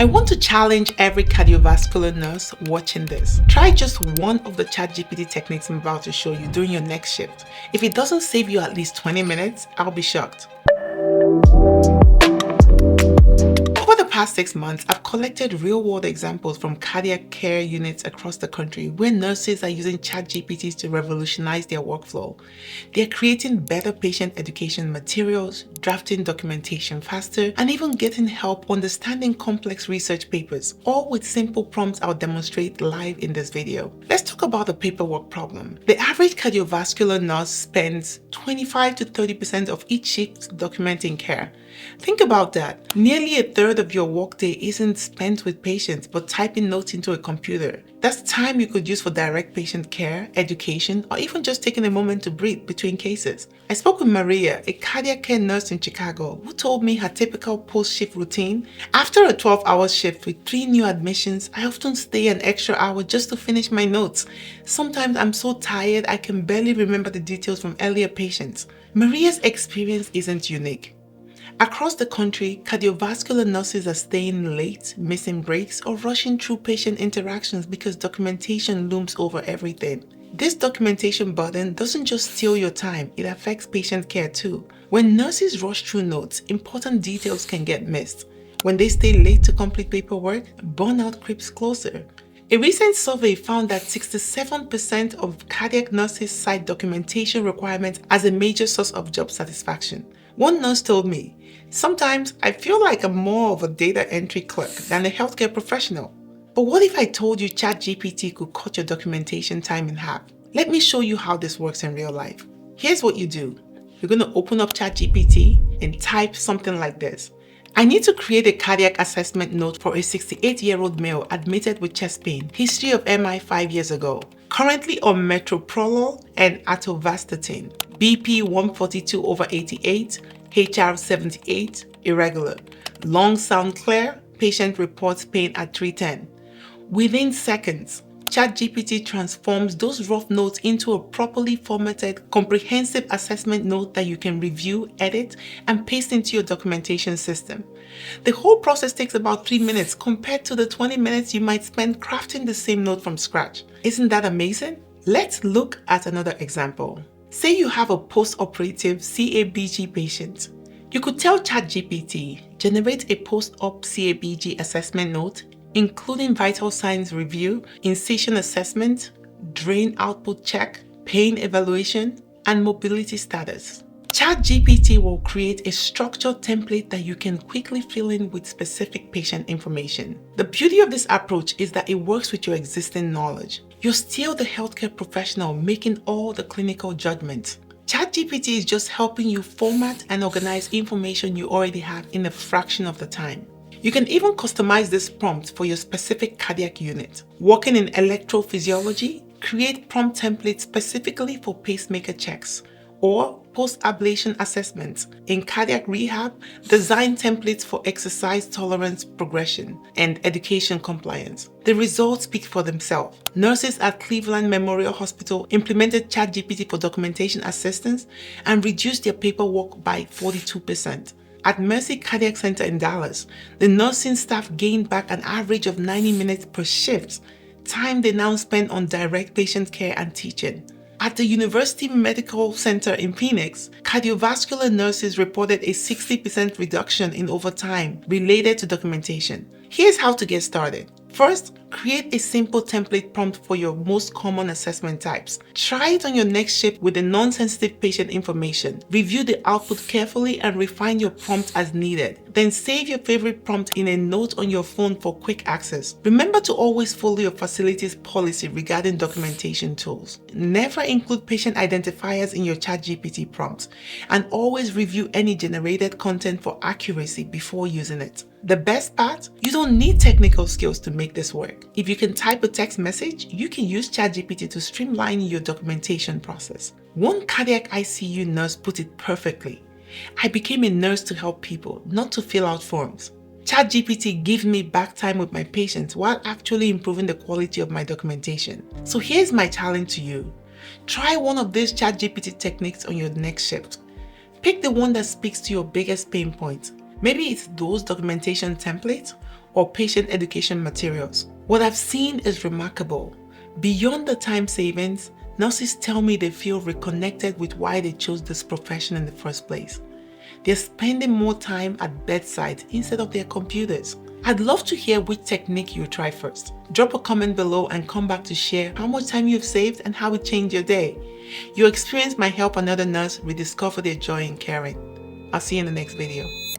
I want to challenge every cardiovascular nurse watching this. Try just one of the ChatGPT techniques I'm about to show you during your next shift. If it doesn't save you at least 20 minutes, I'll be shocked. Over the past 6 months, I've collected real-world examples from cardiac care units across the country where nurses are using ChatGPT to revolutionize their workflow. They're creating better patient education materials, drafting documentation faster, and even getting help understanding complex research papers, all with simple prompts I'll demonstrate live in this video. Let's talk about the paperwork problem. The average cardiovascular nurse spends 25 to 30% of each shift documenting care. Think about that. Nearly a third of your workday isn't spent with patients but typing notes into a computer. That's time you could use for direct patient care, education, or even just taking a moment to breathe between cases. I spoke with Maria, a cardiac care nurse in Chicago, who told me her typical post-shift routine. After a 12-hour shift with 3 new admissions, I often stay an extra hour just to finish my notes. Sometimes I'm so tired I can barely remember the details from earlier patients. Maria's experience isn't unique. Across the country, cardiovascular nurses are staying late, missing breaks, or rushing through patient interactions because documentation looms over everything. This documentation burden doesn't just steal your time, it affects patient care too. When nurses rush through notes, important details can get missed. When they stay late to complete paperwork, burnout creeps closer. A recent survey found that 67% of cardiac nurses cite documentation requirements as a major source of job satisfaction. One nurse told me, "Sometimes I feel like I'm more of a data entry clerk than a healthcare professional." But what if I told you ChatGPT could cut your documentation time in half? Let me show you how this works in real life. Here's what you do. You're going to open up ChatGPT and type something like this. I need to create a cardiac assessment note for a 68-year-old male admitted with chest pain, history of MI 5 years ago, currently on metoprolol and atorvastatin, BP 142/88, HR 78, irregular. Lungs sound clear, patient reports pain at 310. Within seconds, ChatGPT transforms those rough notes into a properly formatted, comprehensive assessment note that you can review, edit, and paste into your documentation system. The whole process takes about 3 minutes compared to the 20 minutes you might spend crafting the same note from scratch. Isn't that amazing? Let's look at another example. Say you have a post-operative CABG patient. You could tell ChatGPT, generate a post-op CABG assessment note, including vital signs review, incision assessment, drain output check, pain evaluation, and mobility status. ChatGPT will create a structured template that you can quickly fill in with specific patient information. The beauty of this approach is that it works with your existing knowledge. You're still the healthcare professional making all the clinical judgments. ChatGPT is just helping you format and organize information you already have in a fraction of the time. You can even customize this prompt for your specific cardiac unit. Working in electrophysiology, create prompt templates specifically for pacemaker checks, or post-ablation assessments. In cardiac rehab, design templates for exercise tolerance progression and education compliance. The results speak for themselves. Nurses at Cleveland Memorial Hospital implemented ChatGPT for documentation assistance and reduced their paperwork by 42%. At Mercy Cardiac Center in Dallas, the nursing staff gained back an average of 90 minutes per shift, time they now spend on direct patient care and teaching. At the University Medical Center in Phoenix, cardiovascular nurses reported a 60% reduction in overtime related to documentation. Here's how to get started. First, create a simple template prompt for your most common assessment types. Try it on your next shift with the non-sensitive patient information. Review the output carefully and refine your prompt as needed. Then save your favorite prompt in a note on your phone for quick access. Remember to always follow your facility's policy regarding documentation tools. Never include patient identifiers in your ChatGPT prompts, and always review any generated content for accuracy before using it. The best part? You don't need technical skills to make this work. If you can type a text message, you can use ChatGPT to streamline your documentation process. One cardiac ICU nurse put it perfectly. I became a nurse to help people, not to fill out forms. ChatGPT gives me back time with my patients while actually improving the quality of my documentation. So here's my challenge to you. Try one of these ChatGPT techniques on your next shift. Pick the one that speaks to your biggest pain points. Maybe it's those documentation templates, or patient education materials. What I've seen is remarkable. Beyond the time savings, nurses tell me they feel reconnected with why they chose this profession in the first place. They're spending more time at bedside instead of their computers. I'd love to hear which technique you try first. Drop a comment below and come back to share how much time you've saved and how it changed your day. Your experience might help another nurse rediscover their joy in caring. I'll see you in the next video.